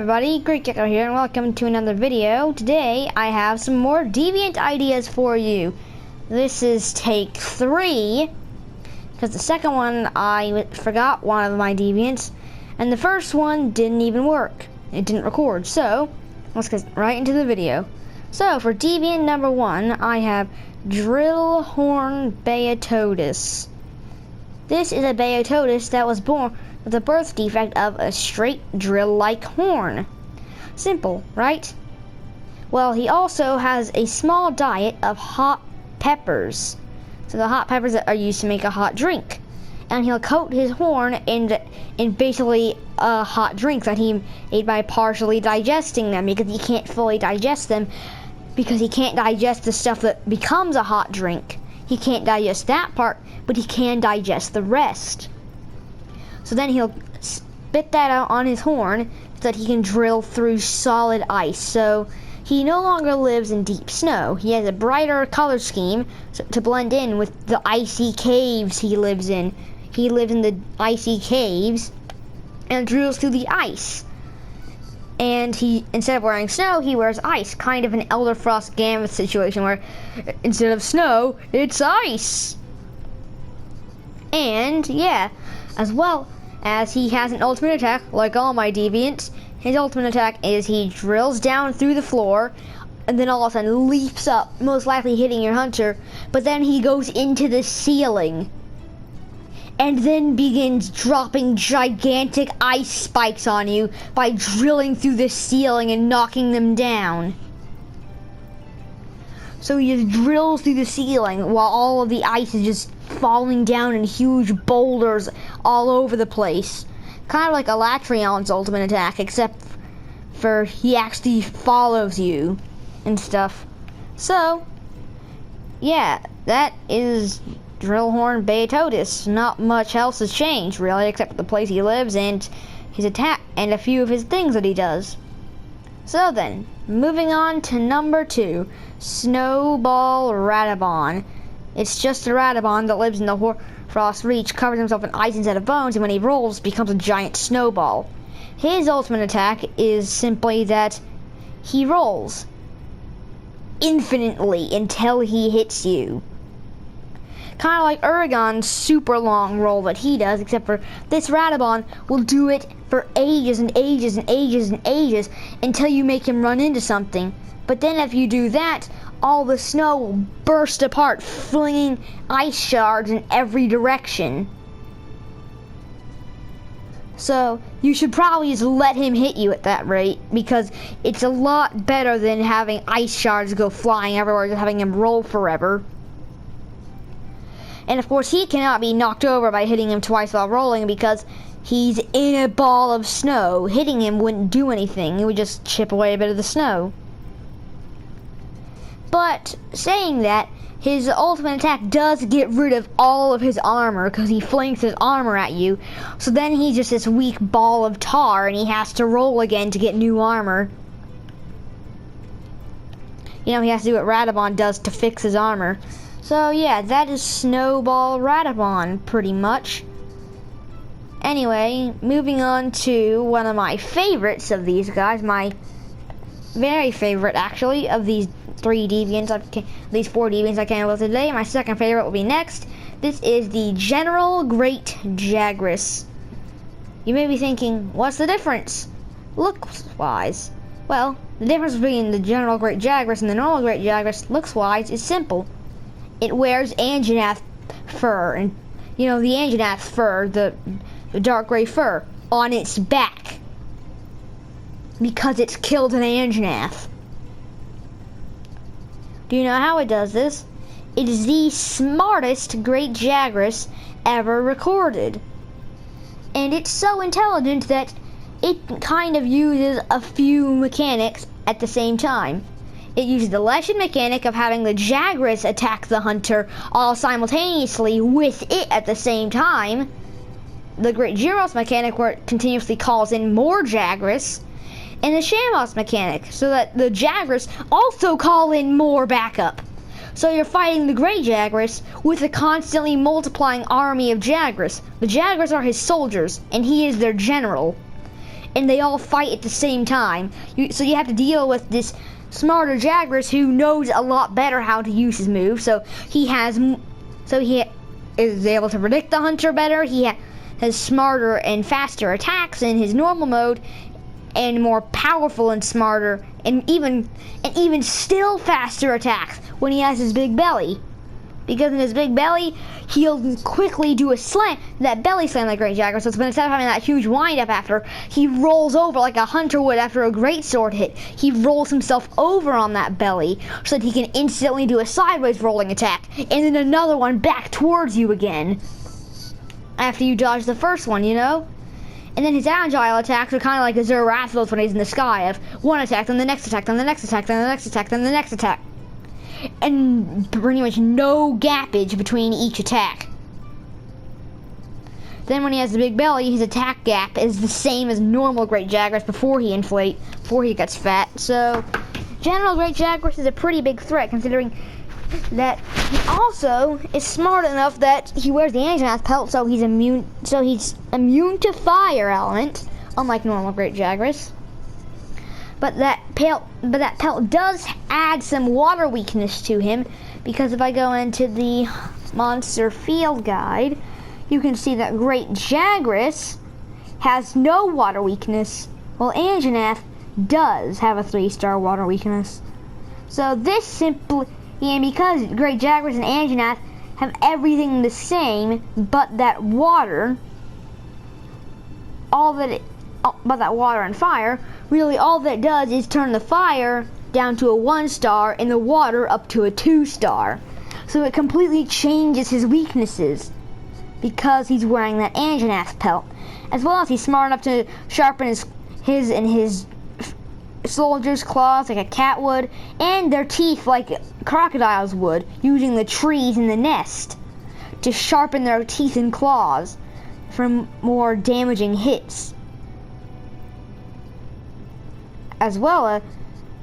everybody, Great Gecko here, and welcome to another video. Today I have some more deviant ideas for you. This is take 3, because the second one I forgot one of my deviants, and the first one didn't even work. It didn't record, so let's get right into the video. So for deviant number 1, I have Drillhorn Beatotus. This is a Beatotus that was born with a birth defect of a straight drill-like horn. Simple, right? Well, he also has a small diet of hot peppers. So the hot peppers that are used to make a hot drink. And he'll coat his horn in basically a hot drink that he ate by partially digesting them, because he can't fully digest them, because he can't digest the stuff that becomes a hot drink. He can't digest that part, but he can digest the rest. So then he'll spit that out on his horn so that he can drill through solid ice. So he no longer lives in deep snow. He has a brighter color scheme to blend in with the icy caves he lives in. He lives in the icy caves and drills through the ice. And he, instead of wearing snow, he wears ice. Kind of an Elderfrost Gamut situation where instead of snow, it's ice. And yeah, as well as he has an ultimate attack, like all my deviants. His ultimate attack is he drills down through the floor and then all of a sudden leaps up, most likely hitting your hunter, but then he goes into the ceiling and then begins dropping gigantic ice spikes on you by drilling through the ceiling and knocking them down. So he just drills through the ceiling while all of the ice is just falling down in huge boulders all over the place. Kind of like Elatrion's ultimate attack, except for he actually follows you and stuff. So, yeah, that is Drillhorn Beatotus. Not much else has changed, really, except the place he lives and his attack and a few of his things that he does. So then, moving on to number 2, Snowball Radabon. It's just a Radabon that lives in the Hoarfrost Reach, covers himself in ice instead of bones, and when he rolls, becomes a giant snowball. His ultimate attack is simply that he rolls infinitely until he hits you. Kind of like Uragon's super long roll that he does, except for this Radabon will do it for ages and ages and ages and ages until you make him run into something. But then if you do that, all the snow will burst apart, flinging ice shards in every direction. So you should probably just let him hit you at that rate, because it's a lot better than having ice shards go flying everywhere and having him roll forever. And of course he cannot be knocked over by hitting him twice while rolling, because he's in a ball of snow. Hitting him wouldn't do anything, it would just chip away a bit of the snow. But saying that, his ultimate attack does get rid of all of his armor, because he flings his armor at you. So then he's just this weak ball of tar and he has to roll again to get new armor. You know, he has to do what Radabon does to fix his armor. So yeah, that is Snowball Radabon, pretty much. Anyway, moving on to one of my favorites of these guys, my very favorite actually, of these 4 deviants I came up with today. My second favorite will be next. This is the General Great Jagras. You may be thinking, what's the difference? Looks-wise. Well, the difference between the General Great Jagras and the normal Great Jagras, looks-wise, is simple. It wears Anjanath fur, and you know, the Anjanath fur, the dark gray fur, on its back, because it's killed an Anjanath. Do you know how it does this? It is the smartest Great Jagras ever recorded. And it's so intelligent that it kind of uses a few mechanics at the same time. It uses the Leshen mechanic of having the Jagras attack the hunter all simultaneously with it at the same time. The Great Gyros mechanic where it continuously calls in more Jagras. And the Shamos mechanic, so that the Jagras also call in more backup. So you're fighting the Great Jagras with a constantly multiplying army of Jagras. The Jagras are his soldiers, and he is their general. and they all fight at the same time. So you have to deal with this smarter Jagras who knows a lot better how to use his move. So he is able to predict the hunter better. He has smarter and faster attacks in his normal mode, and more powerful and smarter, and even still faster attacks when he has his big belly. Because in his big belly, he'll quickly do a slam, that belly slam like Great Jagras. So instead of having that huge wind up after, he rolls over like a hunter would after a great sword hit. He rolls himself over on that belly so that he can instantly do a sideways rolling attack, and then another one back towards you again after you dodge the first one, you know? And then his agile attacks are kind of like a Zerathos when he's in the sky, of one attack, then the next attack, then the next attack, then the next attack, then the next attack. And pretty much no gappage between each attack. Then when he has the big belly, his attack gap is the same as normal Great Jagras before he gets fat. So General Great Jagras is a pretty big threat, considering that he also is smart enough that he wears the Anjanath pelt, so he's immune to fire element, unlike normal Great Jagras. But that pelt does add some water weakness to him, because if I go into the monster field guide, you can see that Great Jagras has no water weakness, while Anjanath does have a 3-star water weakness. So this simply, and because Great Jagras and Anjanath have everything the same, but that water, but that water and fire, really all that does is turn the fire down to a 1-star and the water up to a 2-star. So it completely changes his weaknesses because he's wearing that Anjanath pelt. As well as he's smart enough to sharpen his soldiers' claws like a cat would, and their teeth like crocodiles would, using the trees in the nest to sharpen their teeth and claws for more damaging hits. As well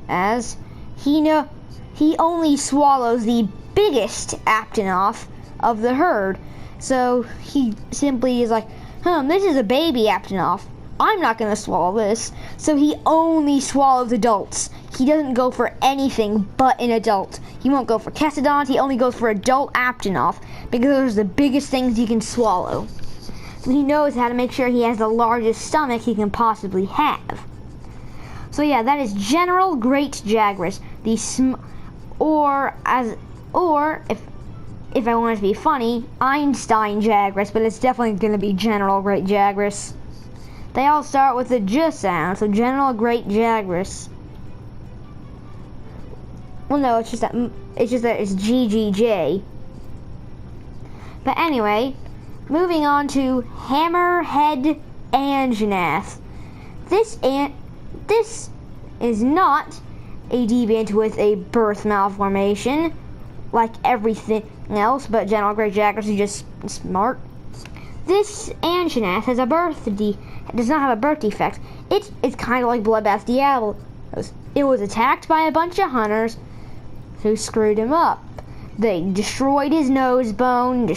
as he only swallows the biggest Aptonoff of the herd. So he simply is like, this is a baby Aptonoff. I'm not going to swallow this. So he only swallows adults. He doesn't go for anything but an adult. He won't go for Cassidons. He only goes for adult Aptonoff, because those are the biggest things he can swallow. So he knows how to make sure he has the largest stomach he can possibly have. So yeah, that is General Great Jagras. Or if I want it to be funny, Einstein Jagras, but it's definitely going to be General Great Jagras. They all start with the J sound, so General Great Jagras. Well, no, it's just that it's GGJ. But anyway, moving on to Hammerhead Anjanath. This is not a deviant with a birth malformation like everything else, but General Great Jagras is just smart. This Anjanath does not have a birth defect. It's kind of like Bloodbath Diablo. It was attacked by a bunch of hunters who screwed him up. They destroyed his nose bone,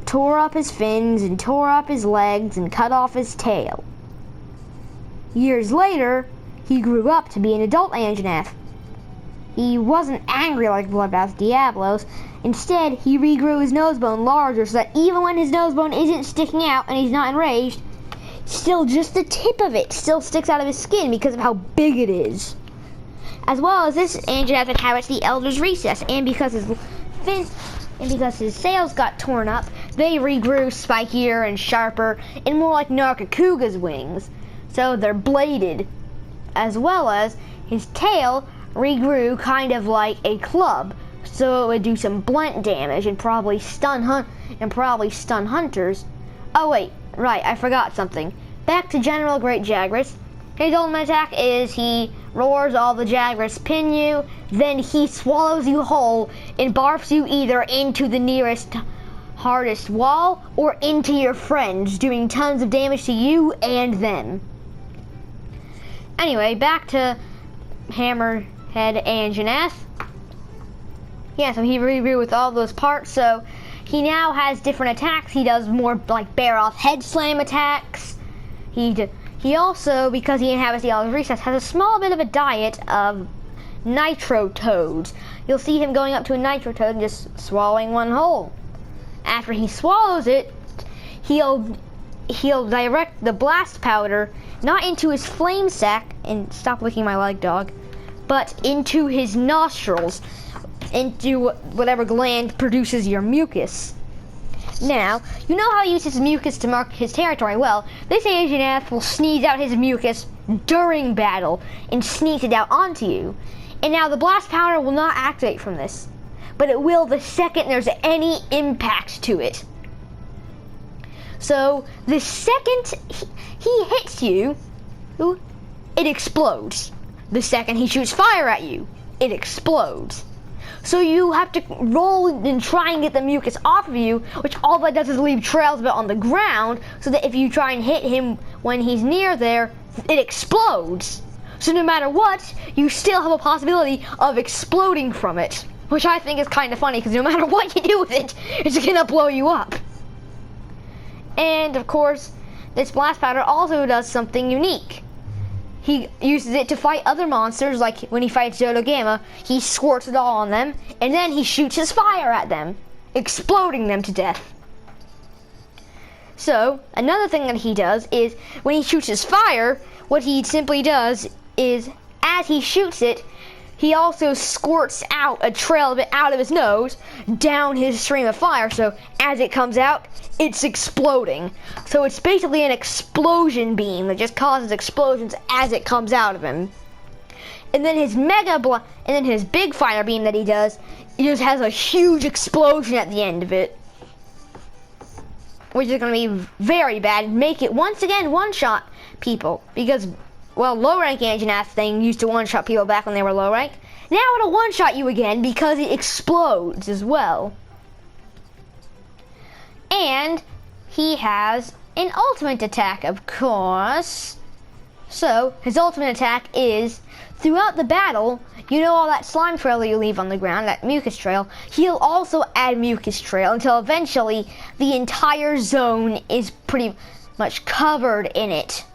tore up his fins, and tore up his legs, and cut off his tail. Years later, he grew up to be an adult Anjanath. He wasn't angry like Bloodbath Diablos. Instead, he regrew his nose bone larger so that even when his nose bone isn't sticking out and he's not enraged, still just the tip of it still sticks out of his skin because of how big it is. As well as this Anjanath inhabits the Elder's Recess, and because his sails got torn up, they regrew spikier and sharper and more like Narkakuga's wings. So they're bladed, as well as his tail regrew kind of like a club, so it would do some blunt damage and probably stun hunters. Oh wait, right, I forgot something. Back to General Great Jagras. His ultimate attack is he roars all the Jagras pin you, then he swallows you whole and barfs you either into the nearest hardest wall or into your friends, doing tons of damage to you and them. Anyway, back to Hammerhead Anjanath. Yeah, so he regrew with all those parts, so he now has different attacks. He does more like bear off head slam attacks. He he also, because he inhabits the olive recess, has a small bit of a diet of nitro toads. You'll see him going up to a nitro toad and just swallowing one whole. After he swallows it, he'll direct the blast powder not into his flame sac, and stop licking my leg, dog, but into his nostrils, into whatever gland produces your mucus. Now, you know how he uses mucus to mark his territory? Well, this Asian ass will sneeze out his mucus during battle and sneeze it out onto you. And now the blast powder will not activate from this, but it will the second there's any impact to it. So the second he hits you, it explodes. The second he shoots fire at you, it explodes. So you have to roll and try and get the mucus off of you, which all that does is leave trails of it on the ground, so that if you try and hit him when he's near there, it explodes. So no matter what, you still have a possibility of exploding from it, which I think is kind of funny, because no matter what you do with it, it's gonna blow you up. And of course, this blast powder also does something unique. He uses it to fight other monsters, like when he fights Zoto Gamma, he squirts it all on them, and then he shoots his fire at them, exploding them to death. So, another thing that he does is, when he shoots his fire, what he simply does is, as he shoots it, he also squirts out a trail of it out of his nose, down his stream of fire, so as it comes out, it's exploding. So it's basically an explosion beam that just causes explosions as it comes out of him. And then his big fire beam that he does, it just has a huge explosion at the end of it, which is going to be very bad and make it once again one-shot people, because, well, low-rank Anjanath thing used to one-shot people back when they were low-rank. Now it'll one-shot you again because it explodes as well. And he has an ultimate attack, of course. So, his ultimate attack is, throughout the battle, you know all that slime trail that you leave on the ground, that mucus trail, he'll also add mucus trail until eventually the entire zone is pretty much covered in it.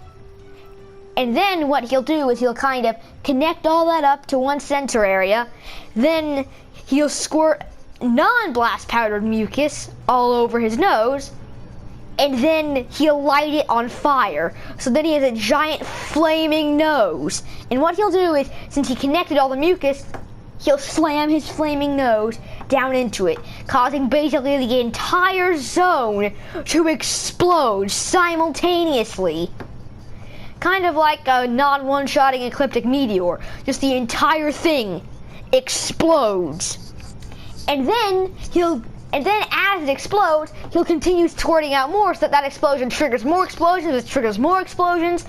And then what he'll do is he'll kind of connect all that up to one center area, then he'll squirt non-blast powdered mucus all over his nose, and then he'll light it on fire. So then he has a giant flaming nose. And what he'll do is, since he connected all the mucus, he'll slam his flaming nose down into it, causing basically the entire zone to explode simultaneously. Kind of like a non-one-shotting ecliptic meteor. Just the entire thing explodes. And then as it explodes, he'll continue squirting out more, so that explosion triggers more explosions, which triggers more explosions,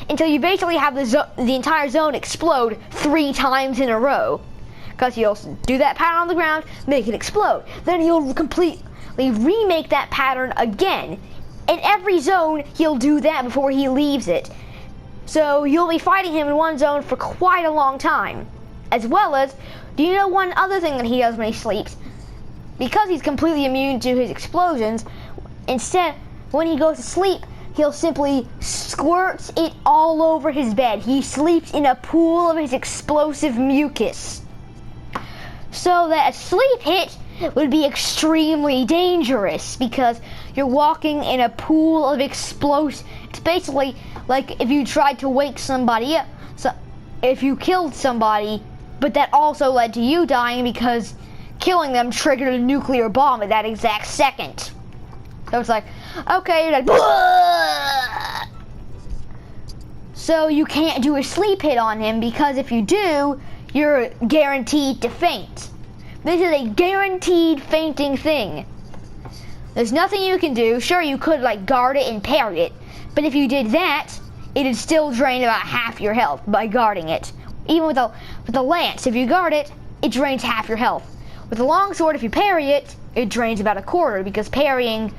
until you basically have the entire zone explode 3 times in a row. Because he'll do that pattern on the ground, make it explode. Then he'll completely remake that pattern again. In every zone, he'll do that before he leaves it. So you'll be fighting him in one zone for quite a long time. As well as, do you know one other thing that he does when he sleeps? Because he's completely immune to his explosions, instead, when he goes to sleep, he'll simply squirt it all over his bed. He sleeps in a pool of his explosive mucus. So that a sleep hit would be extremely dangerous, because you're walking in a pool of explosive. It's basically like if you tried to wake somebody up. So if you killed somebody, but that also led to you dying because killing them triggered a nuclear bomb at that exact second. So it's like, okay, you're like, "Bleh!" So you can't do a sleep hit on him, because if you do, you're guaranteed to faint. This is a guaranteed fainting thing. There's nothing you can do. Sure, you could like guard it and parry it, but if you did that, it'd still drain about half your health by guarding it. Even with a lance, if you guard it, it drains half your health. With a longsword, if you parry it, it drains about a quarter, because parrying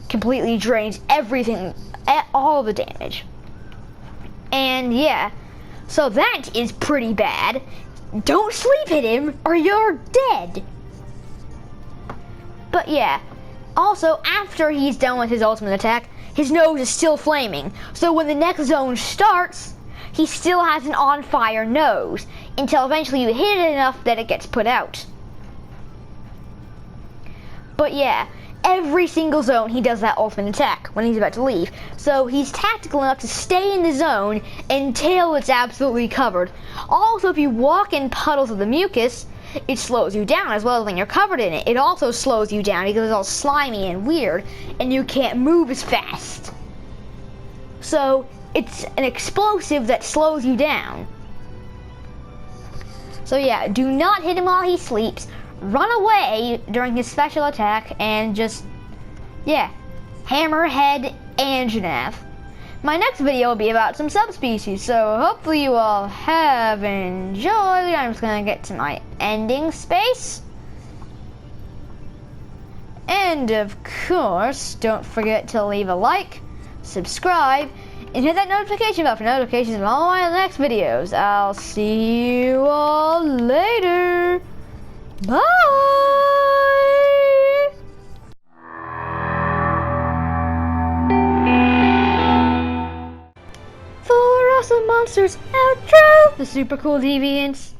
completely drains everything, all the damage. And yeah, so that is pretty bad. Don't sleep hit him or you're dead. But yeah, also after he's done with his ultimate attack, his nose is still flaming. So when the next zone starts, he still has an on fire nose until eventually you hit it enough that it gets put out. But yeah, every single zone he does that ultimate attack when he's about to leave. So he's tactical enough to stay in the zone until it's absolutely covered. Also, if you walk in puddles of the mucus, it slows you down as well as when you're covered in it. It also slows you down because it's all slimy and weird and you can't move as fast. So it's an explosive that slows you down. So yeah, do not hit him while he sleeps. Run away during his special attack and just, yeah, Hammerhead Anjanath. My next video will be about some subspecies, so hopefully you all have enjoyed. I'm just gonna get to my ending space. And of course, don't forget to leave a like, subscribe, and hit that notification bell for notifications of all my next videos. I'll see you all later. Bye! For awesome monsters, outro! The super cool deviants.